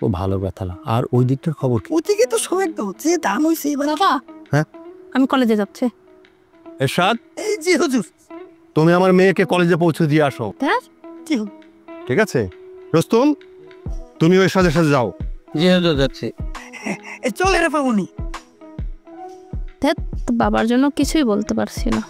ও ভালো ব্যথা না। আর ওই দিকটার খবর কি? ওদিকে তো সব একদম যে দাম হয়েছে এবার। বাবা হ্যাঁ আমি কলেজে যাচ্ছি। এরশাদ, এই যে হুজুর। তুমি আমার মেয়েকে কলেজে পৌঁছে দিয়ে আসো। হ্যাঁ কি হল? ঠিক আছে রোস্তম, তুমি ওর সাথে সাথে যাও। জি হুজুর যাচ্ছি। চলে রে পাবনি। ধ্যাৎ, বাবার জন্য কিছুই বলতে পারছি না।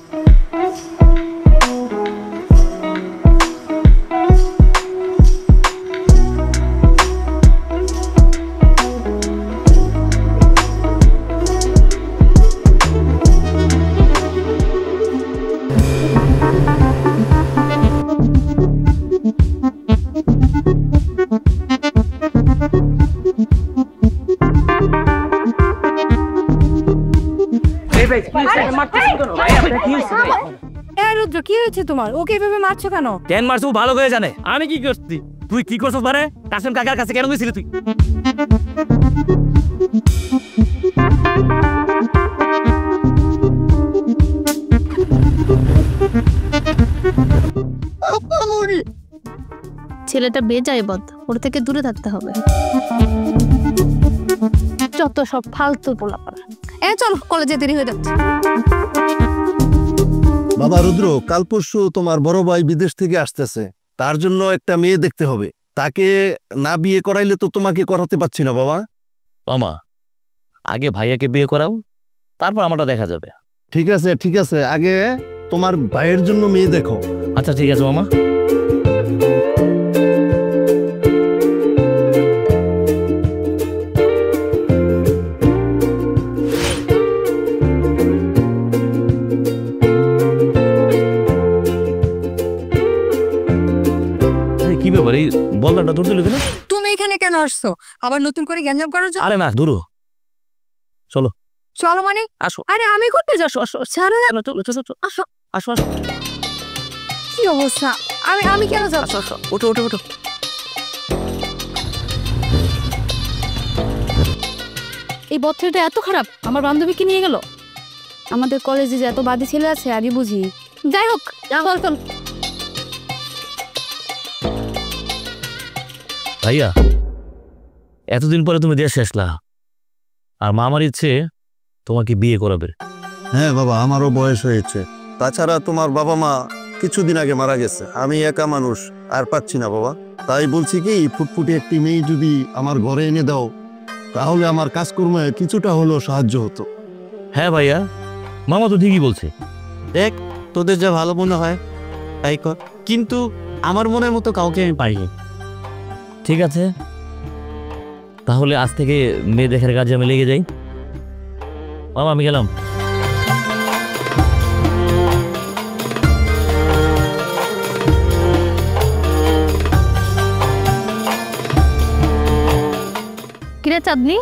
রুদ্র কি হয়েছে তোমার? ওকে এভাবে মারছো কেন? কেন মারছো ভালো করে জানে। আমি কি করছি? তুই কি করছিস মানে? কাসেম কাকার কাছে কেন গেছিলি তুই? ছেলেটা বেজায় বদ, ওর থেকে দূরে থাকতে হবে। যত সব ফালতু পোলাপালা। চল কলেজে দেরি হয়ে যাচ্ছে। বাবা রুদ্র, কাল পরশু তোমার বড় ভাই বিদেশ থেকে আসতেছে, তার জন্য একটা মেয়ে দেখতে হবে। তাকে না বিয়ে করাইলে তো তোমাকে করাতে পারছি না বাবা। মামা আগে ভাইয়াকে বিয়ে করাও, তারপর আমারটা দেখা যাবে। ঠিক আছে ঠিক আছে, আগে তোমার ভাইয়ের জন্য মেয়ে দেখো। আচ্ছা ঠিক আছে মামা। কি ব্যাপার, এই বলদাটা ধরতে লিখে না? তুমি এখানে কেন আসছো? আবার নতুন করে গ্যাঞ্জাম করার জন্য? আরে না দূর চলো। চলো মানে? আসো। আরে আমি করতে যাচ্ছি। ছাড়ো না। চলো চলো চলো আসো। আসো আসো কি অবস্থা? আমি কেন যাবো? আসো আসো, ওঠো ওঠো ওঠো। এই বছরটা এত খারাপ, আমার বান্ধবীকে নিয়ে গেল। আমাদের কলেজে যে এত বাদী ছেলে আছে আগে বুঝি। যাই হোক চল চল। ভাইয়া এতদিন পরে তুমি দেশে আসলা, আর মা আমার ইচ্ছে তোমাকে বিয়ে করাবে। হ্যাঁ বাবা, আমারও বয়স হয়েছে। তাছাড়া তোমার বাবা মা কিছুদিন আগে মারা গেছে, আমি একা মানুষ, আর পাচ্ছি না বাবা। তাই বলছি কি, ফুটফুটি একটি মেয়ে যদি আমার ঘরে এনে দাও, তাহলে আমার কাজকর্মে কিছুটা হলেও সাহায্য হতো। হ্যাঁ ভাইয়া, মামা তো ঠিকই বলছে। দেখ, তোদের যা ভালো মনে হয় তাই কর, কিন্তু আমার মনের মতো কাউকে আমি পাইনি। ঠিক আছে, তাহলে আজ থেকে মেয়ে দেখার কাজে আমি লেগে যাই। মামা আমি গেলাম। কিরে চাঁদনি,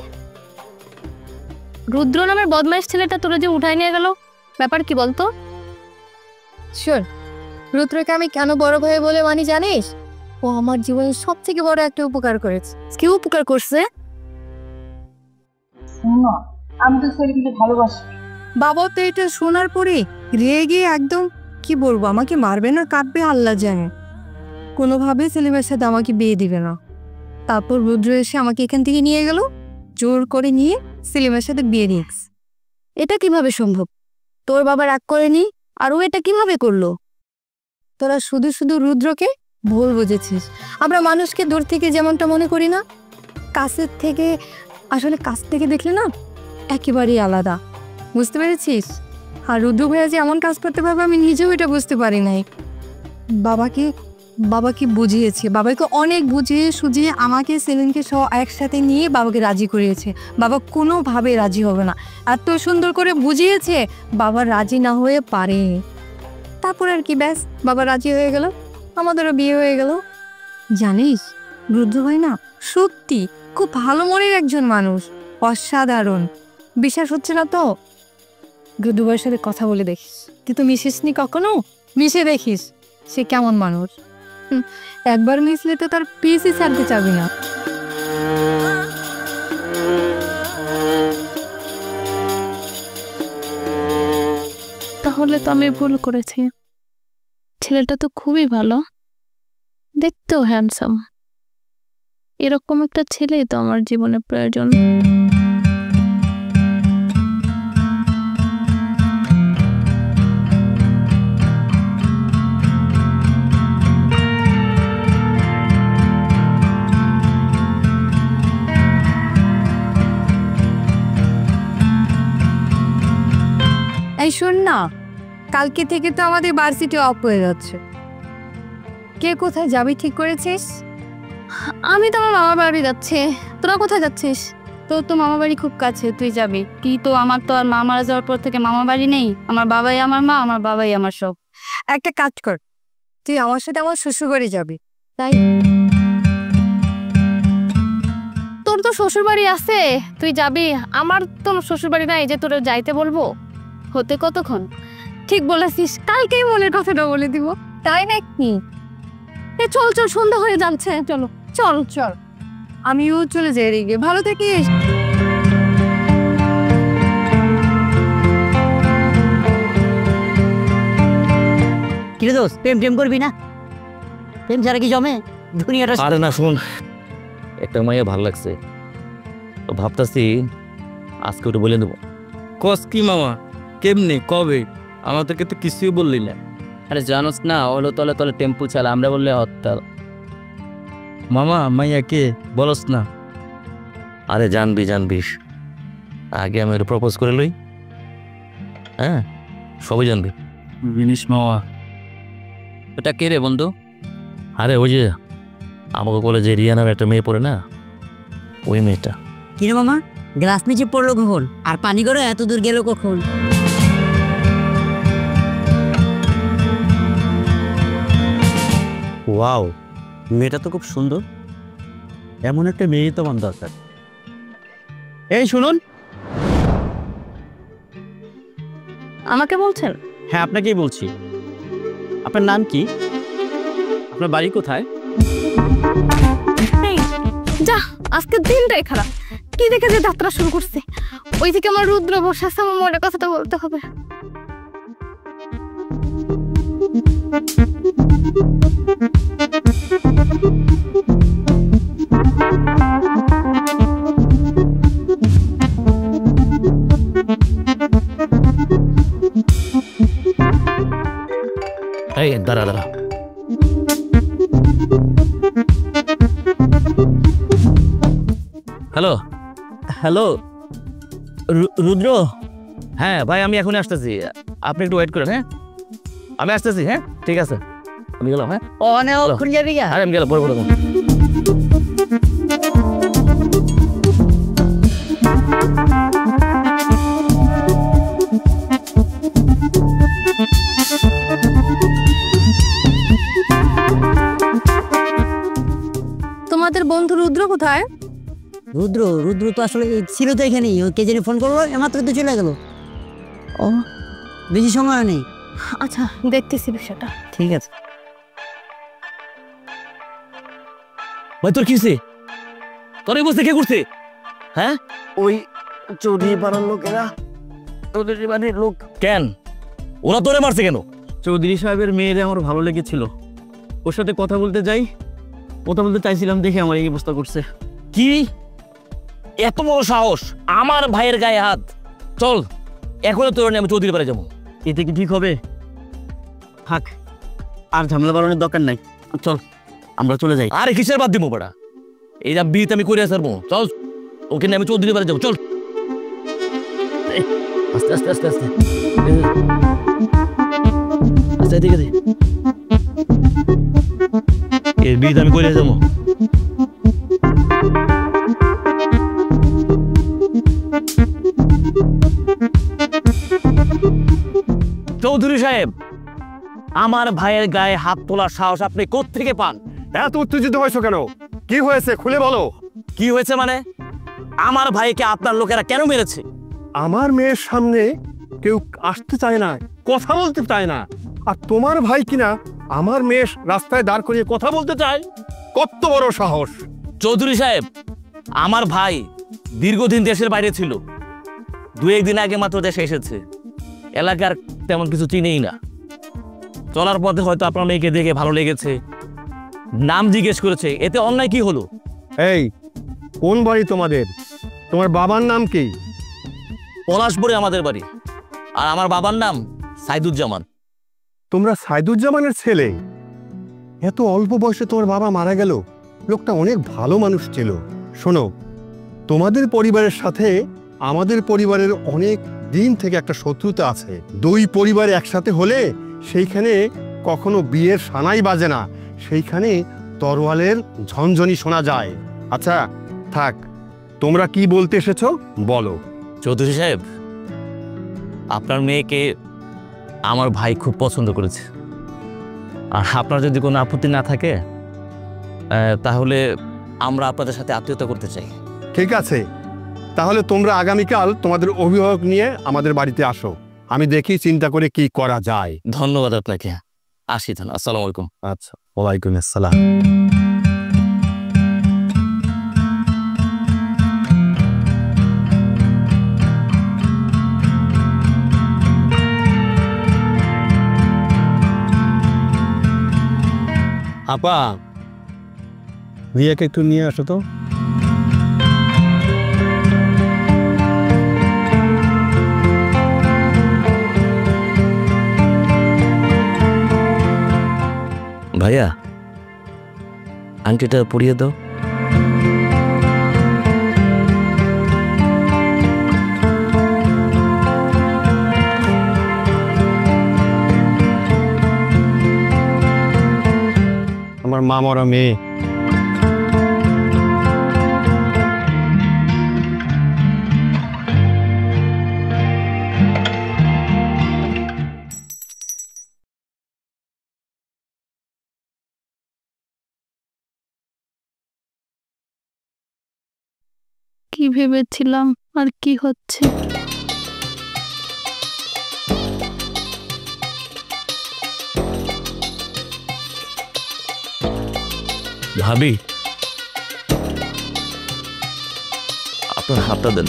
রুদ্র নামের বদমাইশ ছেলেটা তোরা যে উঠাই নিয়ে গেল, ব্যাপার কি বলতো? শোন, রুদ্রকে আমি কেন বড় ভাই বলে মানি জানিস? ও আমার জীবনের সব থেকে বড় একটা উপকার করেছে। কি উপকার করছে? আমি তো ছেলেকে ভালোবাসি। বাবা তো এটা শোনার পরে রেগে একদম, কি বলবো, আমাকে মারবে না কাটবে আল্লাহ জানে। কোনোভাবে সেলিমের সাথে আমাকে বিয়ে দিবে না। তারপর রুদ্র এসে আমাকে এখান থেকে নিয়ে গেল, জোর করে নিয়ে সেলিমের সাথে বিয়ে দিয়েছে। এটা কিভাবে সম্ভব? তোর বাবা রাগ করেনি, আর ও এটা কিভাবে করলো? তোরা শুধু শুধু রুদ্রকে ভুল বুঝেছিস। আমরা মানুষকে দূর থেকে যেমনটা মনে করি না, কাছের থেকে আসলে কাছ থেকে দেখলে না একেবারেই আলাদা। বুঝতে পেরেছিস? আর রুদ্র ভাইয়া যে এমন কাজ করতে পারবে আমি নিজেও এটা বুঝতে পারি নাই। বাবাকে বুঝিয়েছে, বাবাকে অনেক বুঝিয়ে সুঝিয়ে আমাকে সেলিনকে সহ একসাথে নিয়ে বাবাকে রাজি করিয়েছে। বাবা কোনোভাবে রাজি হবে না, এত সুন্দর করে বুঝিয়েছে, বাবা রাজি না হয়ে পারে। তারপর আর কি, ব্যাস বাবা রাজি হয়ে গেল, আমাদেরও বিয়ে হয়ে গেল। জানিস রুদ্র ভাই না সত্যি খুব ভালো মনের একজন মানুষ, অসাধারণ। বিশ্বাস হচ্ছে না তো? রুদ্র ভাইয়ের সাথে কথা বলে দেখিস। তুই তো মিশিসনি কখনো, মিশে দেখিস সে কেমন মানুষ। একবার মিশলে তো তার পিসই ছাড়তে চাবি না। তাহলে তো আমি ভুল করেছি। ছেলেটা তো খুবই ভালো, দেখতেও হ্যান্ডসাম। এরকম একটা ছেলেই তো আমার জীবনে প্রয়োজন। এই শোন না, কালকে থেকে তো আমাদের ভার্সিটি অফ হয়ে যাচ্ছে। কে কোথায় যাবি ঠিক করেছিস? আমি তো আমার মামা বাড়ি যাচ্ছি। তোরা কোথায় যাচ্ছিস? তোর তো মামা বাড়ি খুব কাছে, তুই যাবি কি? তো আমার তো আর মা মারা যাওয়ার পর থেকে মামা বাড়ি নেই। আমার বাবাই আমার মা, আমার বাবাই আমার সব। একটা কাজ কর, তুই আমার সাথে আমার শ্বশুর বাড়ি যাবি। তাই তোর তো শ্বশুর বাড়ি আছে, তুই যাবি। আমার তো শ্বশুর বাড়ি নাই যে তোর যাইতে বলবো। হতে কতক্ষণ? ঠিক বলেছিস, কালকেই মনের কথাটা বলে দিব। তাই নাকি? চল চল, সন্ধ্যা হয়ে যাচ্ছে, চলো চল চল। আমিও চলে যাই রেগে। ভালো থাকিস। কিরে দোস্ত, প্রেম টেম করবি না? প্রেম ছাড়া কি জমে দুনিয়াটা? আরে না, শুন, একটা মাইয়া ভালো লাগছে, তো ভাবতাছি আজকে ওটা বলে দেবো। কস কি মামা? কেমনে, কবে? আমাদেরকে তো কিছুই বললি না। আরে জানোস না, ওলো তলে তলে টেম্পু চালা, আমরা বললে হত্যা। মামা মাইয়া কে বলস না? আরে জানবি, আগে আমি ওটা প্রপোজ করে লই। হ্যাঁ, সবই জানবি। জিনিস মামা। ওটা কে রে বন্ধু? আরে ওই যে আমাকে কলেজে রিয়া নামে একটা মেয়ে পড়ে না, ওই মেয়েটা। কিরে মামা, গ্লাস নিচে পড়লো কখন? আর পানি করে এত দূর গেল কখন? ওয়াও, মেয়েটা তো খুব সুন্দর। এমন একটা মেয়ে তো আমার দরকার। এই শুনুন। আমাকে বলছেন? হ্যাঁ, আপনাকেই বলছি। আপনার নাম কি? আপনার বাড়ি কোথায়? এই, যা, আজকের দিনটাই খারাপ। কি দেখে যে যাত্রা শুরু করছে। ওই থেকে আমার রুদ্র বসে আছে, আমার মনের কথাটা বলতে হবে। এই দাঁড়া। হ্যালো হ্যালো, রুদ্র। হ্যাঁ ভাই, আমি এখনই আসতেছি, আপনি একটু ওয়েট করেন। হ্যাঁ, আমি আসতেছি। হ্যাঁ, ঠিক আছে, আমি গেলাম। হ্যাঁ, অনেক যাবি গা? আরে আমি গেলাম, বড় তোমাদের বন্ধু রুদ্র কোথায়? রুদ্র তো আসলে ছিল তো এখানেই। ও কে জানি ফোন করলো, এমাত্র তো চলে গেল। ও, বেশি সময় নেই। আচ্ছা, দেখতেছি বিষয়টা। ঠিক আছে। ভাই তোর কিসে? তোর এই বসে কে করছে? হ্যাঁ, ওই চৌধুরী পাড়ার লোকেরা, চৌধুরী বাড়ির লোক। কেন ওরা তোরে মারছে কেন? চৌধুরী সাহেবের মেয়েরে আমার ভালো লেগেছিল, ওর সাথে কথা বলতে চাইছিলাম দেখে আমার এই অবস্থা করছে। কি এত বড় সাহস আমার ভাইয়ের গায়ে হাত? চল এখন তোর নিয়ে আমি চৌধুরী বাড়ি যাবো। এতে কি ঠিক হবে? থাক, আর ঝামেলা বাড়ানোর দরকার নাই। চল আমরা চলে যাই। আরে কিসের বাদ দিব বড়া? এই যা বিয়ে আমি করে আসবো। চল, ওকে নিয়ে আমি চৌধুরী বাড়ি যাবো। চল, আস্তে আস্তে আস্তে আস্তে আস্তে, ঠিক আছে। এই বিয়ে আমি করে যাবো। চৌধুরী সাহেব, আমার ভাইয়ের গায়ে হাত তোলার সাহস আপনি কোত্থেকে পান? এত উত্তেজিত হয়েছো কেন? কি হয়েছে খুলে বলো। কি হয়েছে মানে? আমার ভাইকে আপনার লোকেরা কেন মেরেছে? আমার মেয়ের সামনে কেউ আসতে চায় না, কথা বলতে চায় না, আর তোমার ভাই কিনা আমার মেয়ে রাস্তায় দাঁড় করিয়ে কথা বলতে চায়? কত বড় সাহস! চৌধুরী সাহেব, আমার ভাই দীর্ঘদিন দেশের বাইরে ছিল, 2-1 দিন আগে মাত্র দেশে এসেছে। এলাকার তেমন কিছু চিনেই না। চলার পথে হয়তো আপনার মেয়েকে দেখে ভালো লেগেছে, নাম জিজ্ঞেস করেছে, এতে অন্যায় কি হলো? এই কোন বাড়ি তোমাদের? তোমার বাবার নাম কি? পলাশপুরে আমাদের বাড়ি, আর আমার বাবার নাম সাইদুজ্জামান। তোমরা সাইদুজ্জামানের ছেলে? এত অল্প বয়সে তোমার বাবা মারা গেল। লোকটা অনেক ভালো মানুষ ছিল। শোনো, তোমাদের পরিবারের সাথে আমাদের পরিবারের অনেক দিন থেকে একটা শত্রুতা আছে। দুই পরিবার একসাথে হলে সেইখানে কখনো বিয়ের সানাই বাজে না, সেইখানে তরোয়ালের ঝনঝনি শোনা যায়। আচ্ছা থাক, তোমরা কি বলতে এসেছো বলো। চৌধুরী সাহেব, আপনার মেয়েকে আমার ভাই খুব পছন্দ করেছে, আর আপনার যদি কোনো আপত্তি না থাকে তাহলে আমরা আপনাদের সাথে আত্মীয়তা করতে চাই। ঠিক আছে, তাহলে তোমরা আগামীকাল তোমাদের অভিভাবক নিয়ে আমাদের বাড়িতে আসো। আমি দেখি চিন্তা করে কি করা যায়। ধন্যবাদ আপনাকে। আসি তাহলে, আসসালামু আলাইকুম। আচ্ছা, ওয়ালাইকুম আসসালাম। আপা, রিয়াকে একটু নিয়ে আসো তো। ভাইয়া, আংটিটা পরিয়ে দাও। আমার মা মরা মেয়ে। কি ভেবেছিলাম আর কি হচ্ছে। ভাবি, আপনার হাতটা দেন।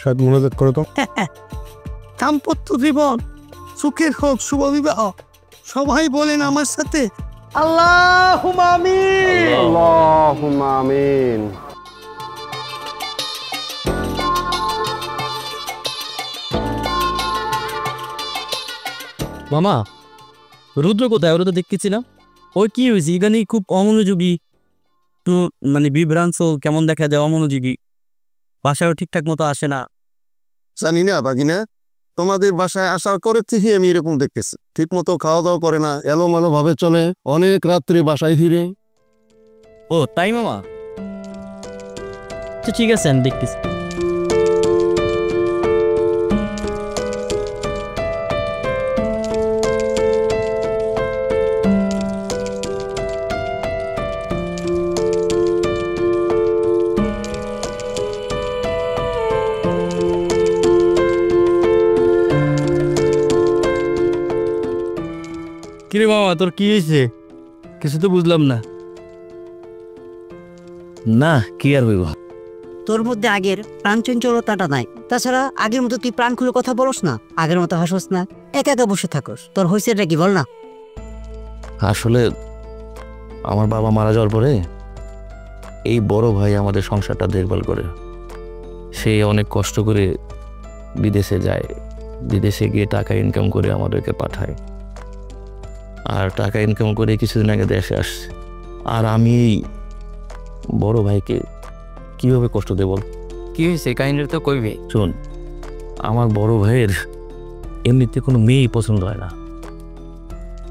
সব মনোযোগ করো তো। দাম্পত্য জীবন সুখের হোক, শুভ বিবাহ। সবাই বলেন আমার সাথে আল্লাহুম্মা আমিন। আল্লাহুম্মা আমিন। মামা, রুদ্র কোথায়? ওরা তো দেখতেছিলাম। ওই কি হয়েছে? এখানে খুব অমনোযোগী, তো মানে বিভ্রান্ত কেমন দেখা যায়, অমনোযোগী। বাসায়ও ঠিকঠাক মতো আসে না। জানি না বাগিনা, তোমাদের বাসায় আসার করে থেকে আমি এরকম দেখতেছি। ঠিক মতো খাওয়া দাওয়া করে না, এলোমেলো ভাবে চলে, অনেক রাত্রে বাসায় ফিরে। ও তাই মামা? তো ঠিক আছে, আমি দেখতেছি। কিরে মামা, তোর কি হয়েছে? কিছু তো বুঝলাম না। না, কি আর হইব। তোর মধ্যে আগের প্রাণ চঞ্চলতাটা নাই। তাছাড়া আগের মতো তুই প্রাণ খুলে কথা বলস না, আগের মতো হাসোস না, একা একা বসে থাকস। তোর হয়েছেটা কি বল না? আসলে আমার বাবা মারা যাওয়ার পরে এই বড় ভাই আমাদের সংসারটা দেখভাল করে। সে অনেক কষ্ট করে বিদেশে যায়, বিদেশে গিয়ে টাকা ইনকাম করে আমাদেরকে পাঠায়, আর টাকা ইনকাম করে কিছুদিন আগে দেশে আসছে। আর আমি এই বড় ভাইকে কিভাবে কষ্ট দেব? কি হয়েছে? কাহিনীটা তো কইবে। শোন, আমার বড় ভাইয়ের এমনিতে কোনো মেয়েই পছন্দ হয় না,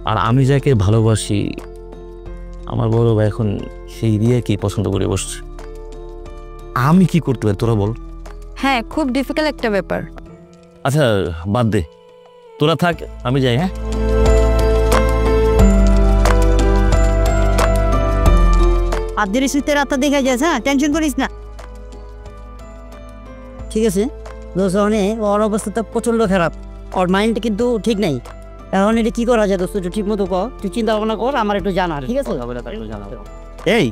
আর আমি যাকে ভালোবাসি আমার বড় ভাই এখন সেই রিয়াকেই পছন্দ করে বসছে। আমি কি করতে পারি তোরা বল? হ্যাঁ, খুব ডিফিকাল্ট একটা ব্যাপার। আচ্ছা বাদ দে, তোরা থাক, আমি যাই। হ্যাঁ আদের ইস্যুতে রাতটা দেখা যাচ্ছে, হ্যাঁ টেনশন করিস না। ঠিক আছে দোস্ত, ওর অবস্থাটা প্রচন্ড খারাপ, ওর মাইন্ড কিন্তু ঠিক নাই। এখন এটা কি করা যায় দোস্ত, একটু ঠিক মতো কর, তুই চিন্তা ভাবনা কর, আমার একটু জানা, ঠিক আছে? এই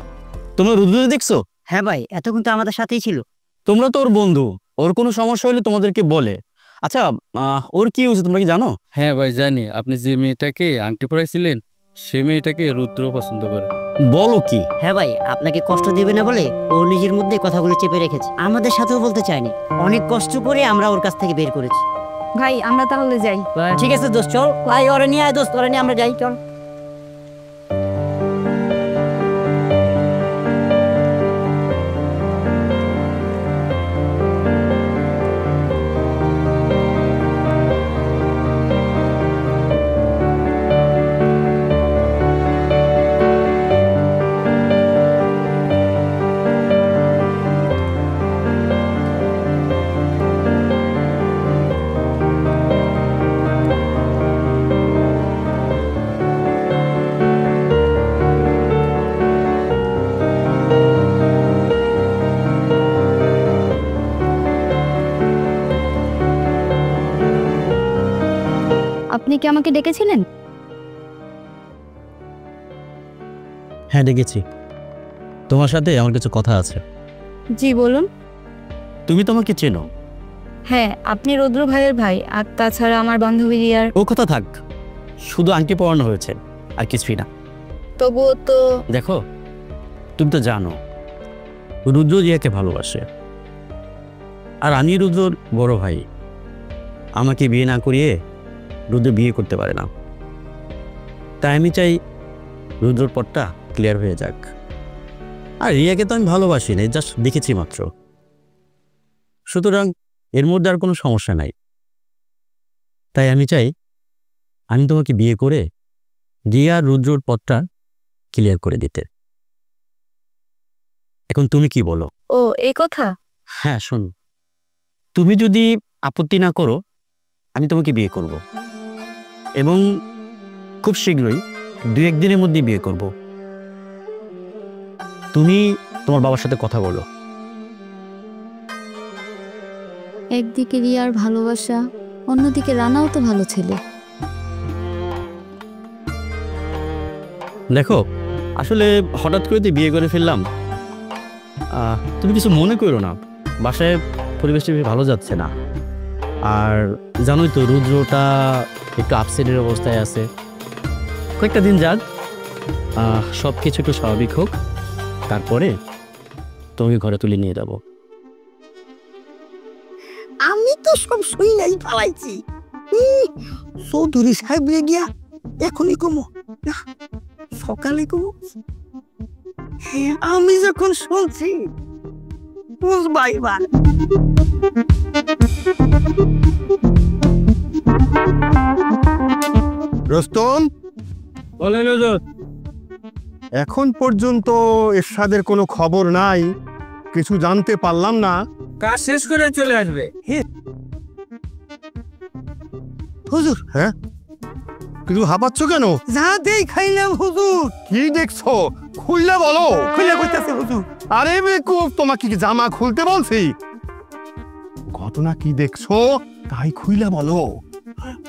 তোমরা রুদ্র দেখছো? হ্যাঁ ভাই, এতক্ষণ তো আমাদের সাথেই ছিল। তোমরা তো ওর বন্ধু, ওর কোনো সমস্যা হলে তোমাদেরকে বলে। আচ্ছা ওর কি হয়েছে তোমরা কি জানো? হ্যাঁ ভাই জানি, আপনি যে মেয়েটাকে আংটি পরাইছিলেন সে মেয়েটাকে রুদ্র পছন্দ করে। বলো কি? হ্যাঁ ভাই, আপনাকে কষ্ট দেবে না বলে ও নিজের মধ্যে কথাগুলো চেপে রেখেছে, আমাদের সাথেও বলতে চায়নি। অনেক কষ্ট করে আমরা ওর কাছ থেকে বের করেছি। ভাই আমরা তাহলে যাই। ঠিক আছে দোস্ত, চল ভাই, ওরে নিয়ে আয় দোস্ত, ওরে নিয়ে আমরা যাই, চল। আপনি কি আমাকে ডেকেছিলেন? হ্যাঁ ডেকেছি, তোমার সাথে আমার কিছু কথা আছে। জি বলুন। তুমি তোমাকে চেনো? হ্যাঁ, আপনি রুদ্র ভাইয়ের ভাই, আর তাছাড়া আমার বান্ধবী রিয়ার। ও কথা থাক, শুধু আংটি পরানো হয়েছে আর কিছুই না। তবুও তো দেখো, তুমি তো জানো রুদ্র রিয়াকে ভালোবাসে, আর আমি রুদ্রর বড় ভাই। আমাকে বিয়ে না করিয়ে রুদ্র বিয়ে করতে পারে না, তাই আমি চাই রুদ্রর পথটা ক্লিয়ার হয়ে যাক। আর রিয়াকে তো আমি ভালোবাসি না, জাস্ট দেখেছি মাত্র, সুতরাং এর মধ্যে আর কোনো সমস্যা নাই। তাই আমি চাই আমি তোমাকে বিয়ে করে রিয়া রুদ্রর পথটা ক্লিয়ার করে দিতে। এখন তুমি কি বলো? ও এই কথা। হ্যাঁ শোন, তুমি যদি আপত্তি না করো আমি তোমাকে বিয়ে করব, এবং খুব শীঘ্রই 2-1 দিনের মধ্যে বিয়ে করব। তুমি তোমার বাবার সাথে কথা বলো। একদিকে রিয়ার ভালোবাসা, অন্যদিকে রানাও তো ভালো ছেলে। দেখো, আসলে হঠাৎ করে তো বিয়ে করে ফেললাম, তুমি কিছু মনে করো না। বাসায় পরিবেশটা বেশ ভালো যাচ্ছে না, আর জানোই তো রুদ্রটা একটু আপসেটের অবস্থায় আছে। কয়েকটা দিন যাক, সব কিছু একটু স্বাভাবিক হোক, তারপরে তোমাকে ঘরে তুলে নিয়ে যাব। আমি তো সব শুইলাই পালাইছি। চৌধুরী সাহেব গিয়া এখনই কমো না, সকালে কমো। আমি যখন শুনছি বুঝবাই এবার। রোস্তম, বলেন হুজুর। এখন পর্যন্ত এরশাদের কোনো খবর নাই, কিছু জানতে পারলাম না। কাজ শেষ করে চলে আসবে। হুজুর, হ্যাঁ কিছু হাঁপাচ্ছ কেন? যা দেই খাইলাম হুজুর। কি দেখছো? খুললে বলো। খুলে কইতাছে হুজুর। আরে বেকুব, তোমাকে কি জামা খুলতে বলছি? ঘটনা কি দেখছো তাই খুইলা বলো।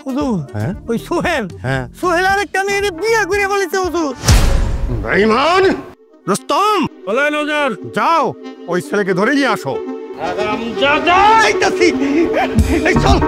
হুজুর, হ্যাঁ ওই সোহেল, হ্যাঁ সোহেল আর একটা মেয়ের বিয়ে করে বলেছে হুজুর। বেঈমান! রোস্তম, বলেন হুজুর। যাও ওই ছেলেকে ধরে নিয়ে আসো। যাইতাছি। এই চল।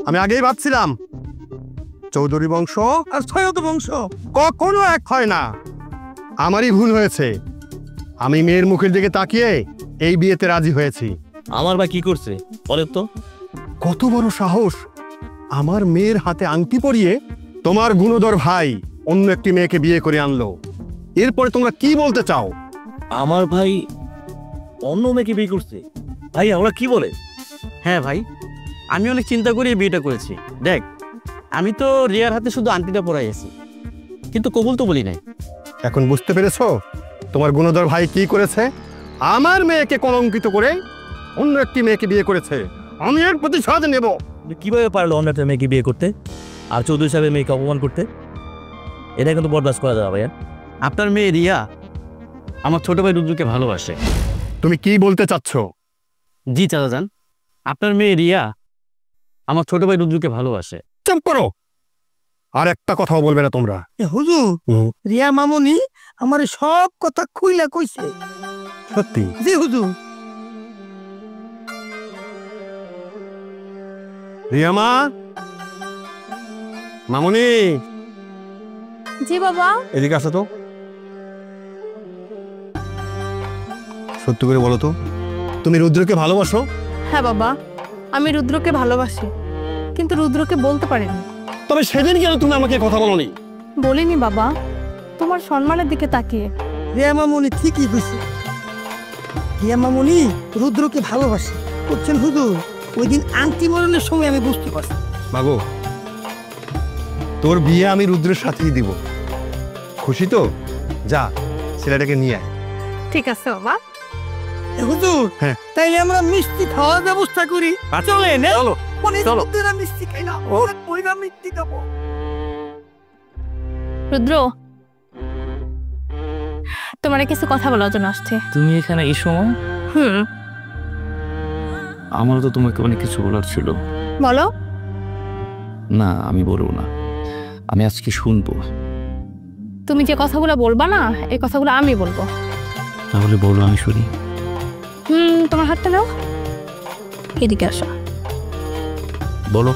আমি আগেই ভাবছিলাম চৌধুরী বংশ আর সৈয়দ বংশ কখনো এক হয় না। আমারই ভুল হয়েছে, আমি মেয়ের মুখের দিকে তাকিয়ে এই বিয়েতে রাজি হয়েছি। আমার বা কি করছে বলে তো? কত বড় সাহস! আমার মেয়ের হাতে আংটি পরিয়ে তোমার গুণধর ভাই অন্য একটি মেয়েকে বিয়ে করে আনলো। এরপরে তোমরা কি বলতে চাও? আমার ভাই অন্য মেয়েকে বিয়ে করছে? ভাই ওরা কি বলে? হ্যাঁ ভাই, আমি অনেক চিন্তা করে এই বিয়েটা করেছি। দেখ, আমি তো রিয়ার হাতে শুধু আংটিটা পরাই আছি, কিন্তু কবুল তো বলি নাই। এখন বুঝতে পেরেছো তোমার গুণধর ভাই কি করেছে? আমার মেয়েকে কলঙ্কিত করে অন্য একটি মেয়েকে বিয়ে করেছে। আমি এর প্রতিশোধ নেব। কিভাবে পারলো অন্য একটা মেয়েকে বিয়ে করতে আর চৌধুরী সাহেবের মেয়েকে অপমান করতে? এটা কিন্তু বরদাস্ত করা যাবে ভাইয়া। আপনার মেয়ে রিয়া আমার ছোট ভাই রুদ্রকে ভালোবাসে। তুমি কি বলতে চাচ্ছ? জি চাচাজান, আপনার মেয়ে রিয়া আমার ছোট ভাই রুদ্রকে ভালোবাসে। চুপ করো, আর একটা কথাও বলবে না তোমরা। হুজুর, রিয়া মামনি আমার সব কথা খুইলা কইছে। সত্যি? জি হুজুর। রিয়া মা, মামুনি, জি বাবা। এদিকে আসো তো। সত্যি করে বলো তো, তুমি রুদ্রকে ভালোবাসো? হ্যাঁ বাবা, আমি রুদ্রকে ভালোবাসি, কিন্তু রুদ্রকে বলতে পারিনি। তবে সেদিন কেন তুমি আমাকে কথা বলোনি? বলিনি বাবা, তোমার সম্মানের দিকে তাকিয়ে। রিয়া মামনি ঠিকই কইছে। রিয়া মামনি রুদ্রকে ভালোবাসে, বুঝছেন হুজুর? ওই দিন আংটি মরণের সময় আমি বুঝতে পারছি। মাগো, তোর বিয়ে আমি রুদ্রের সাথেই দিব। খুশি তো? যা, ছেলেটাকে নিয়ে আয়। ঠিক আছে বাবা। হুজুর, হ্যাঁ। তাইলে আমরা মিষ্টি খাওয়ার ব্যবস্থা করি। চলেন, চলো। চলো। মিষ্টি খাই না, ওইরা মিষ্টি খাবো। রুদ্র, তোমার কিছু কথা বলার জন্য আসছে। তুমি এখানে এই সময়? আমারও তো তোমাকে অনেক কিছু বলার ছিল। বলো। না, আমি বলবো না, আমি আজকে শুনবো। তুমি যে কথাগুলো বলবা না, এই কথাগুলো আমি বলবো। তাহলে বলো, আমি শুনি। তোমার হাতটা নাও, এদিকে আসো। বলো।